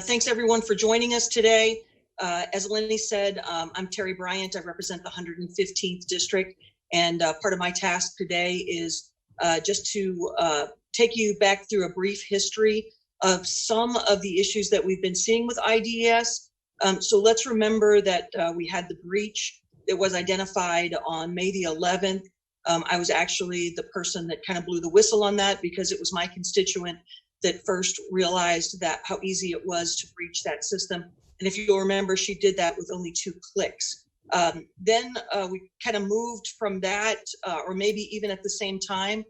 Thanks everyone for joining us today. As Lenny said, I'm Terry Bryant. I represent the 115th District, and part of my task today is just to take you back through a brief history of some of the issues that we've been seeing with IDES. So let's remember that we had the breach that was identified on May the 11th. I was actually the person that kind of blew the whistle on that because it was my constituent that first realized that how easy it was to breach that system. And if you'll remember, she did that with only 2 clicks. Then we kind of moved from that, or maybe even at the same time,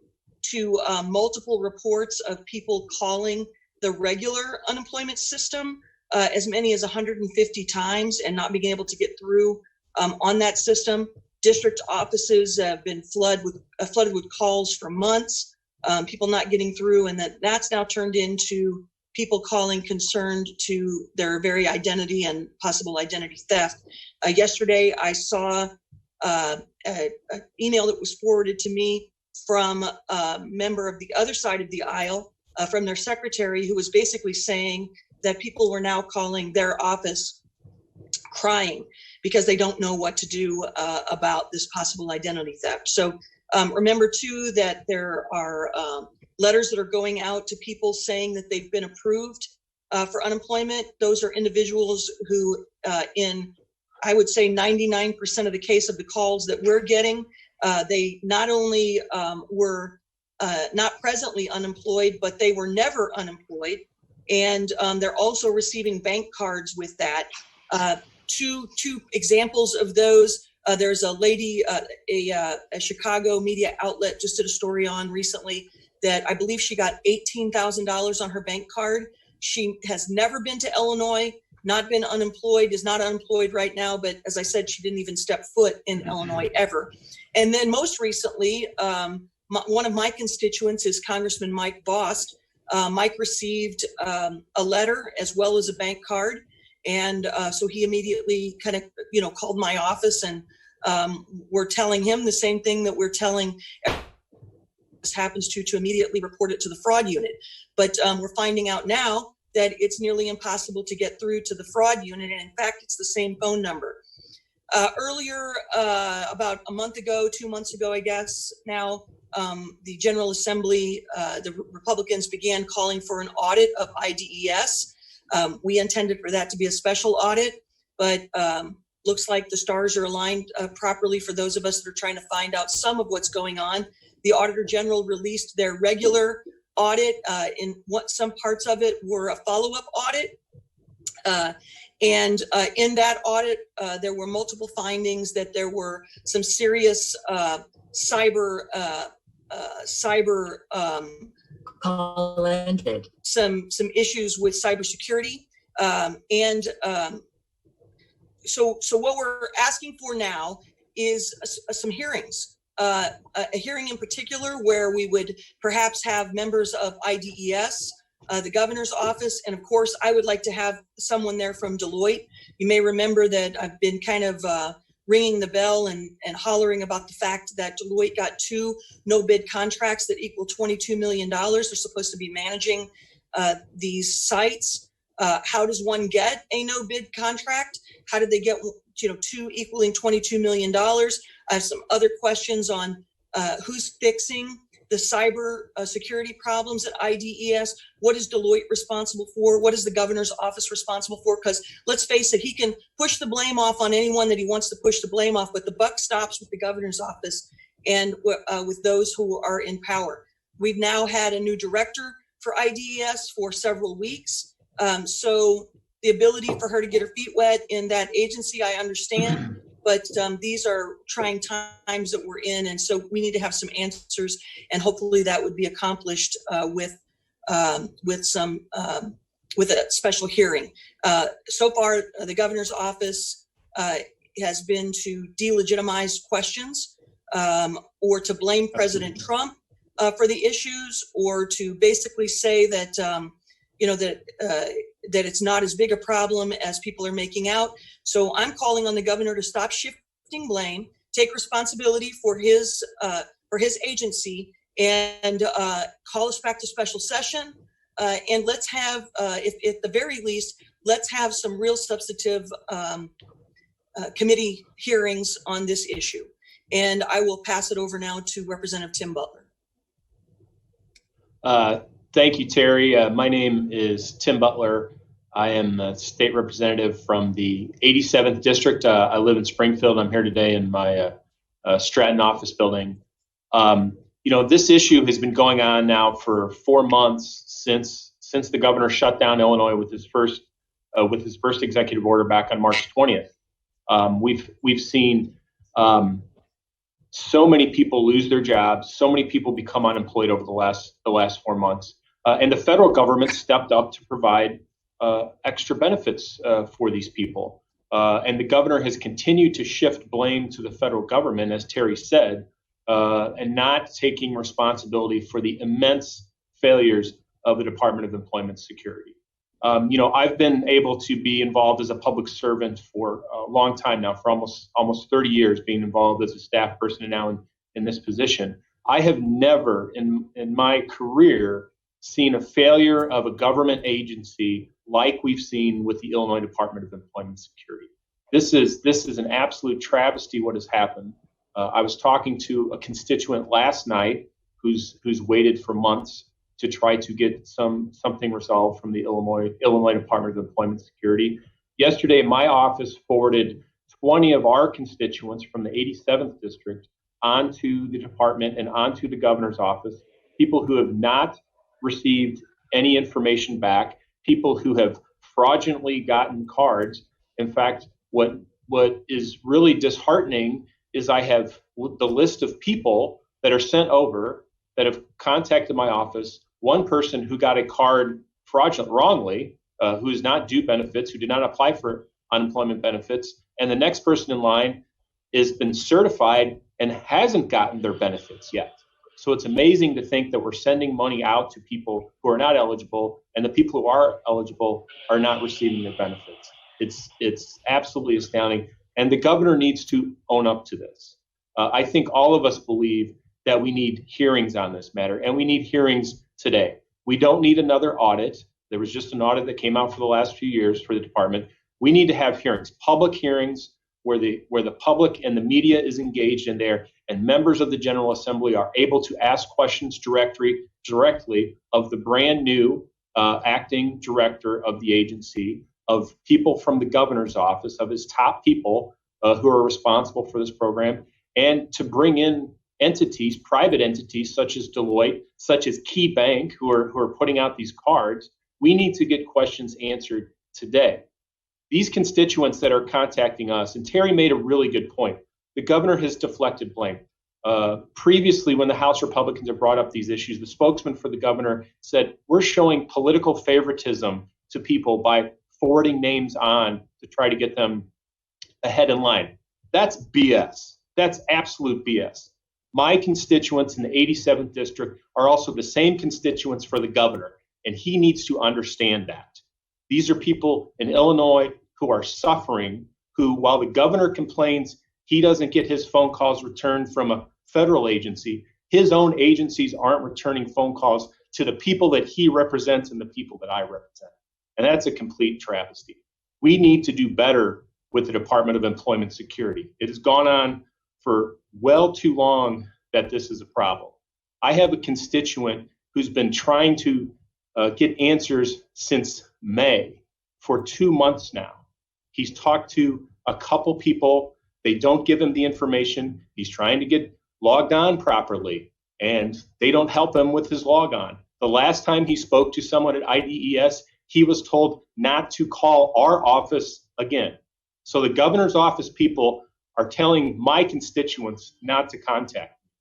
to multiple reports of people calling the regular unemployment system as many as 150 times and not being able to get through on that system. District offices have been flooded with calls for months. People not getting through, and that's now turned into people calling concerned to their very identity and possible identity theft. Yesterday, I saw an email that was forwarded to me from a member of the other side of the aisle, from their secretary, who was basically saying that people were now calling their office crying because they don't know what to do about this possible identity theft. So remember too that there are letters that are going out to people saying that they've been approved for unemployment. Those are individuals who in, I would say 99% of the case of the calls that we're getting, they not only were not presently unemployed, but they were never unemployed. And they're also receiving bank cards with that. Two examples of those. There's a lady, a Chicago media outlet just did a story on recently that I believe she got $18,000 on her bank card. She has never been to Illinois, not been unemployed, is not unemployed right now, but as I said, she didn't even step foot in Illinois ever. And then most recently, one of my constituents is Congressman Mike Bost. Mike received a letter as well as a bank card. And so he immediately kind of, called my office, and we're telling him the same thing that we're telling this happens to immediately report it to the fraud unit. But we're finding out now that it's nearly impossible to get through to the fraud unit. And in fact, it's the same phone number. Earlier, about a month ago, 2 months ago, I guess now, the General Assembly, the Republicans began calling for an audit of IDES. We intended for that to be a special audit, but looks like the stars are aligned properly for those of us that are trying to find out some of what's going on. The Auditor General released their regular audit. Some parts of it were a follow-up audit. And in that audit, there were multiple findings that there were some serious cyber some issues with cybersecurity, so what we're asking for now is some hearings, a hearing in particular where we would perhaps have members of IDES, the governor's office, and of course I would like to have someone there from Deloitte. You may remember that I've been kind of ringing the bell and hollering about the fact that Deloitte got 2 no-bid contracts that equal $22 million. They're supposed to be managing these sites. How does one get a no-bid contract? How did they get 2 equaling $22 million? I have some other questions on who's fixing the cyber security problems at IDES. What is Deloitte responsible for? What is the governor's office responsible for? Because let's face it, he can push the blame off on anyone that he wants to push the blame off, but the buck stops with the governor's office and with those who are in power. We've now had a new director for IDES for several weeks. So the ability for her to get her feet wet in that agency, I understand. But these are trying times that we're in, and so we need to have some answers, and hopefully that would be accomplished with a special hearing. So far, the governor's office has been to delegitimize questions, or to blame President Trump for the issues, or to basically say that that it's not as big a problem as people are making out. So I'm calling on the governor to stop shifting blame, take responsibility for his agency, and call us back to special session. and let's have, if at the very least, let's have some real substantive committee hearings on this issue. And I will pass it over now to Representative Tim Butler. Thank you, Terry. My name is Tim Butler. I am a state representative from the 87th District. I live in Springfield. I'm here today in my Stratton office building. This issue has been going on now for 4 months since the governor shut down Illinois with his first executive order back on March 20th. We've seen so many people lose their jobs, so many people become unemployed over the last 4 months, and the federal government stepped up to provide extra benefits for these people. And the governor has continued to shift blame to the federal government, as Terry said, and not taking responsibility for the immense failures of the Department of Employment Security. I've been able to be involved as a public servant for a long time now, for almost 30 years, being involved as a staff person and now in this position. I have never in my career seen a failure of a government agency like we've seen with the Illinois Department of Employment Security. This is an absolute travesty what has happened. I was talking to a constituent last night who's waited for months to try to get something resolved from the Illinois Department of Employment Security. Yesterday, my office forwarded 20 of our constituents from the 87th District onto the department and onto the governor's office, people who have not received any information back, people who have fraudulently gotten cards. In fact, what is really disheartening is I have the list of people that are sent over that have contacted my office. One person who got a card wrongly, who is not due benefits, who did not apply for unemployment benefits, and the next person in line has been certified and hasn't gotten their benefits yet. So it's amazing to think that we're sending money out to people who are not eligible, and the people who are eligible are not receiving their benefits. It's absolutely astounding, and the governor needs to own up to this. I think all of us believe that we need hearings on this matter, and we need hearings today. We don't need another audit. There was just an audit that came out for the last few years for the department. We need to have hearings, public hearings, where the public and the media is engaged in there, and members of the General Assembly are able to ask questions directly of the brand new acting director of the agency, of people from the governor's office, of his top people who are responsible for this program, and to bring in entities, private entities such as Deloitte, such as Key Bank, who are putting out these cards. We need to get questions answered today. These constituents that are contacting us, and Terry made a really good point, the governor has deflected blame. Previously, when the House Republicans have brought up these issues, the spokesman for the governor said, we're showing political favoritism to people by forwarding names on to try to get them ahead in line. That's BS. That's absolute BS. My constituents in the 87th District are also the same constituents for the governor, and he needs to understand that. These are people in Illinois who are suffering, who, while the governor complains he doesn't get his phone calls returned from a federal agency, his own agencies aren't returning phone calls to the people that he represents and the people that I represent. And that's a complete travesty. We need to do better with the Department of Employment Security. It has gone on for well too long that this is a problem. I have a constituent who's been trying to get answers since May for 2 months now. He's talked to a couple people. They don't give him the information. He's trying to get logged on properly, and they don't help him with his log on. The last time he spoke to someone at IDES, he was told not to call our office again. So the governor's office people are telling my constituents not to contact me.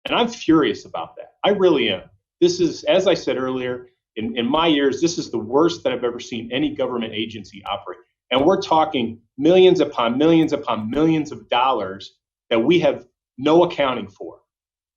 And I'm furious about that. I really am. This is, as I said earlier, in my years, this is the worst that I've ever seen any government agency operate. And we're talking millions upon millions upon millions of dollars that we have no accounting for.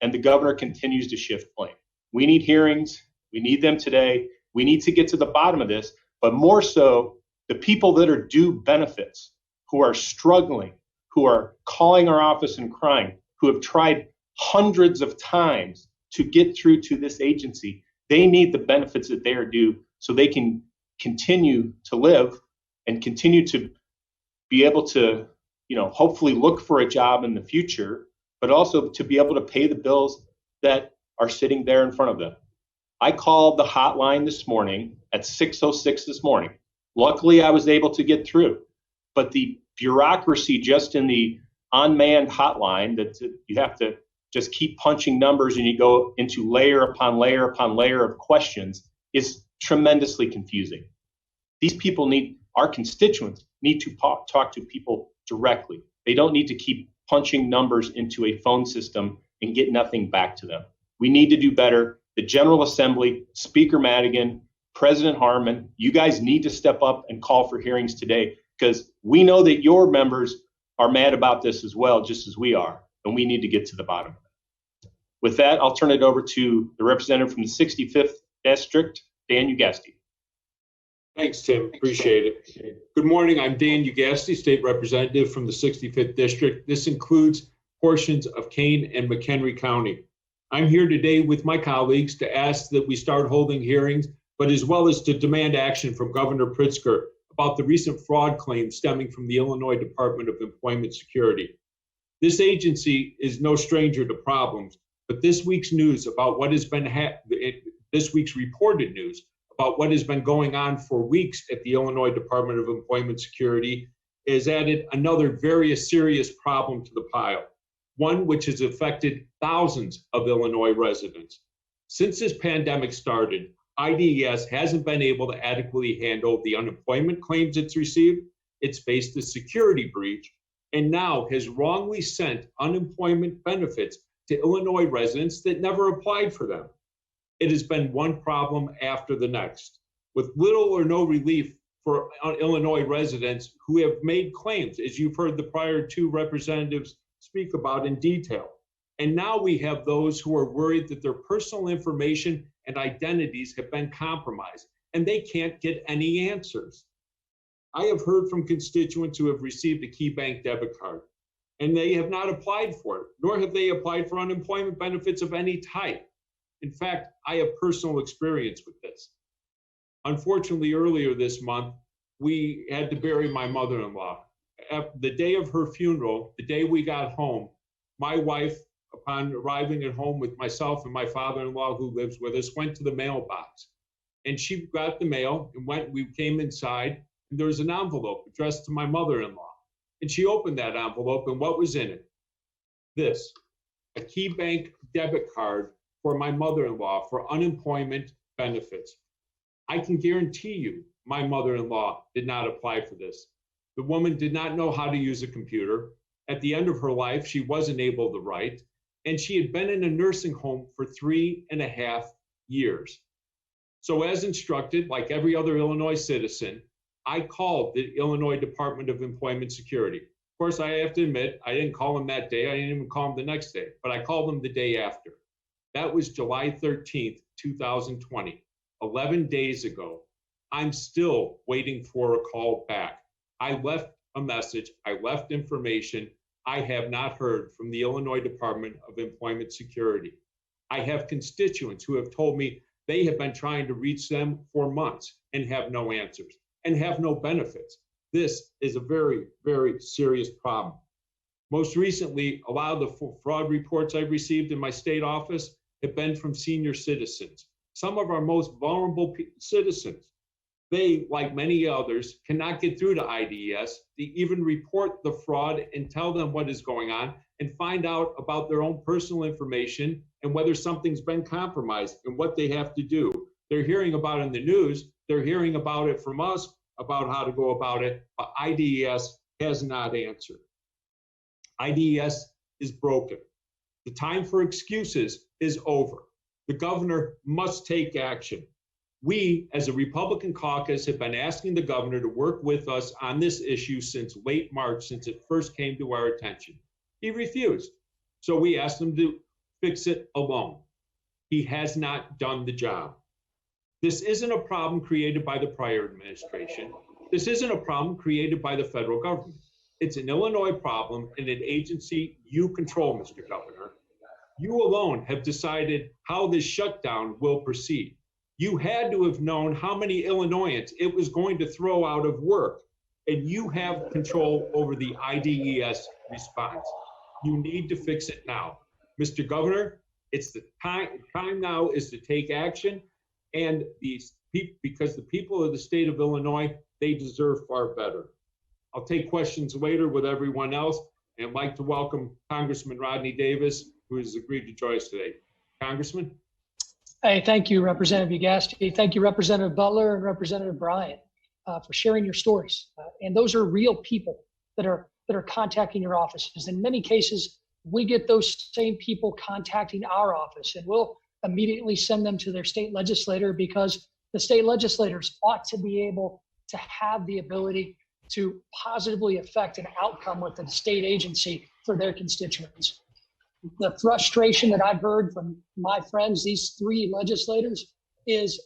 And the governor continues to shift blame. We need hearings. We need them today. We need to get to the bottom of this, but more so, the people that are due benefits, who are struggling, who are calling our office and crying, who have tried hundreds of times to get through to this agency, They need the benefits that they are due so they can continue to live and continue to be able to, hopefully look for a job in the future, but also to be able to pay the bills that are sitting there in front of them. I called the hotline this morning at 6:06 this morning. Luckily, I was able to get through, but the bureaucracy just in the unmanned hotline that you have to just keep punching numbers and you go into layer upon layer upon layer of questions is tremendously confusing. These people our constituents need to talk to people directly. They don't need to keep punching numbers into a phone system and get nothing back to them. We need to do better. The General Assembly, Speaker Madigan, President Harmon, you guys need to step up and call for hearings today, because we know that your members are mad about this as well, just as we are, and we need to get to the bottom of it. With that, I'll turn it over to the representative from the 65th District, Dan Ugasti. Thanks, Tim. Appreciate it. Good morning. I'm Dan Ugasti, State Representative from the 65th District. This includes portions of Kane and McHenry County. I'm here today with my colleagues to ask that we start holding hearings, but as well as to demand action from Governor Pritzker about the recent fraud claims stemming from the Illinois Department of Employment Security. This agency is no stranger to problems, but this week's news about what has been this week's reported news about what has been going on for weeks at the Illinois Department of Employment Security has added another very serious problem to the pile, one which has affected thousands of Illinois residents. Since this pandemic started, IDES hasn't been able to adequately handle the unemployment claims it's received. It's faced a security breach and now has wrongly sent unemployment benefits to Illinois residents that never applied for them. It has been one problem after the next, with little or no relief for Illinois residents who have made claims, as you've heard the prior two representatives speak about in detail. And now we have those who are worried that their personal information and identities have been compromised, and they can't get any answers. I have heard from constituents who have received a key bank debit card, and they have not applied for it, nor have they applied for unemployment benefits of any type. In fact, I have personal experience with this. Unfortunately, earlier this month, we had to bury my mother-in-law. The day of her funeral, the day we got home, my wife, upon arriving at home with myself and my father-in-law who lives with us, went to the mailbox. And she got the mail and we came inside, and there was an envelope addressed to my mother-in-law. And she opened that envelope, and what was in it? This, a key bank debit card for my mother-in-law for unemployment benefits. I can guarantee you my mother-in-law did not apply for this. The woman did not know how to use a computer. At the end of her life, she wasn't able to write, and she had been in a nursing home for 3.5 years. So as instructed, like every other Illinois citizen, I called the Illinois Department of Employment Security. Of course, I have to admit, I didn't call them that day. I didn't even call them the next day, but I called them the day after. That was July 13th, 2020, 11 days ago. I'm still waiting for a call back. I left a message, I left information. I have not heard from the Illinois Department of Employment Security. I have constituents who have told me they have been trying to reach them for months and have no answers and have no benefits. This is a very, very serious problem. Most recently, a lot of the fraud reports I've received in my state office have been from senior citizens, some of our most vulnerable citizens. They, like many others, cannot get through to IDES to even report the fraud and tell them what is going on and find out about their own personal information and whether something's been compromised and what they have to do. They're hearing about it in the news, they're hearing about it from us, about how to go about it, but IDES has not answered. IDES is broken. The time for excuses is over. The governor must take action. We, as a Republican caucus, have been asking the governor to work with us on this issue since late March, since it first came to our attention. He refused. So we asked him to fix it alone. He has not done the job. This isn't a problem created by the prior administration. This isn't a problem created by the federal government. It's an Illinois problem in an agency you control, Mr. Governor. You alone have decided how this shutdown will proceed. You had to have known how many Illinoisans it was going to throw out of work, and you have control over the IDES response. You need to fix it now. Mr. Governor, it's the time now is to take action, and because the people of the state of Illinois, they deserve far better. I'll take questions later with everyone else, and I'd like to welcome Congressman Rodney Davis, who has agreed to join us today. Congressman? Hey, thank you, Representative Ugasti. Thank you, Representative Butler and Representative Bryant, for sharing your stories. And those are real people that are contacting your offices. In many cases, we get those same people contacting our office, and we'll immediately send them to their state legislator, because the state legislators ought to be able to have the ability to positively affect an outcome with the state agency for their constituents. The frustration that I've heard from my friends, these three legislators, is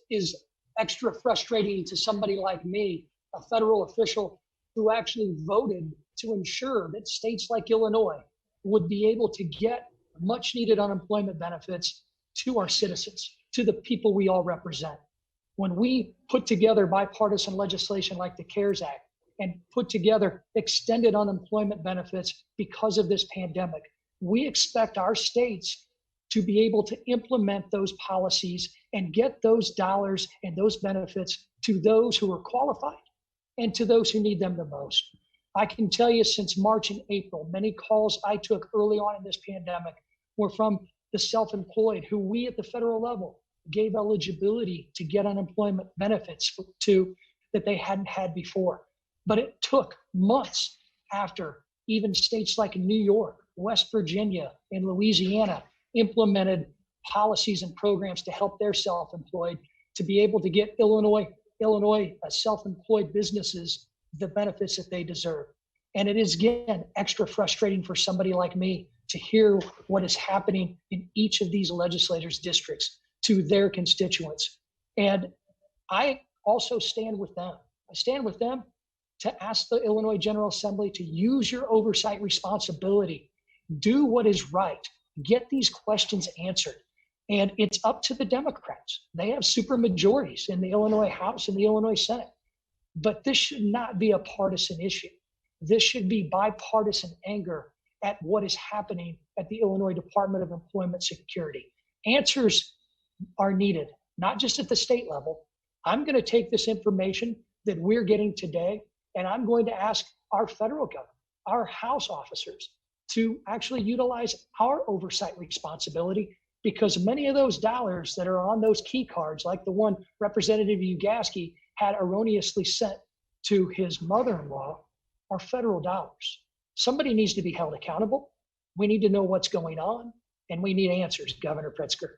extra frustrating to somebody like me, a federal official who actually voted to ensure that states like Illinois would be able to get much needed unemployment benefits to our citizens, to the people we all represent. When we put together bipartisan legislation like the CARES Act and put together extended unemployment benefits because of this pandemic, we expect our states to be able to implement those policies and get those dollars and those benefits to those who are qualified and to those who need them the most. I can tell you, since March and April, many calls I took early on in this pandemic were from the self-employed, who we at the federal level gave eligibility to get unemployment benefits to that they hadn't had before. But it took months after even states like New York, West Virginia, and Louisiana implemented policies and programs to help their self-employed to be able to get Illinois self-employed businesses the benefits that they deserve. And it is, again, extra frustrating for somebody like me to hear what is happening in each of these legislators' districts to their constituents. And I also stand with them. I stand with them to ask the Illinois General Assembly to use your oversight responsibility, do what is right, get these questions answered. And it's up to the Democrats. They have super majorities in the Illinois House and the Illinois Senate. But this should not be a partisan issue. This should be bipartisan anger at what is happening at the Illinois Department of Employment Security. Answers are needed, not just at the state level. I'm going to take this information that we're getting today, and I'm going to ask our federal government, our House officers, to actually utilize our oversight responsibility, because many of those dollars that are on those key cards, like the one Representative Ugasti had erroneously sent to his mother-in-law, are federal dollars. Somebody needs to be held accountable. We need to know what's going on, and we need answers, Governor Pritzker.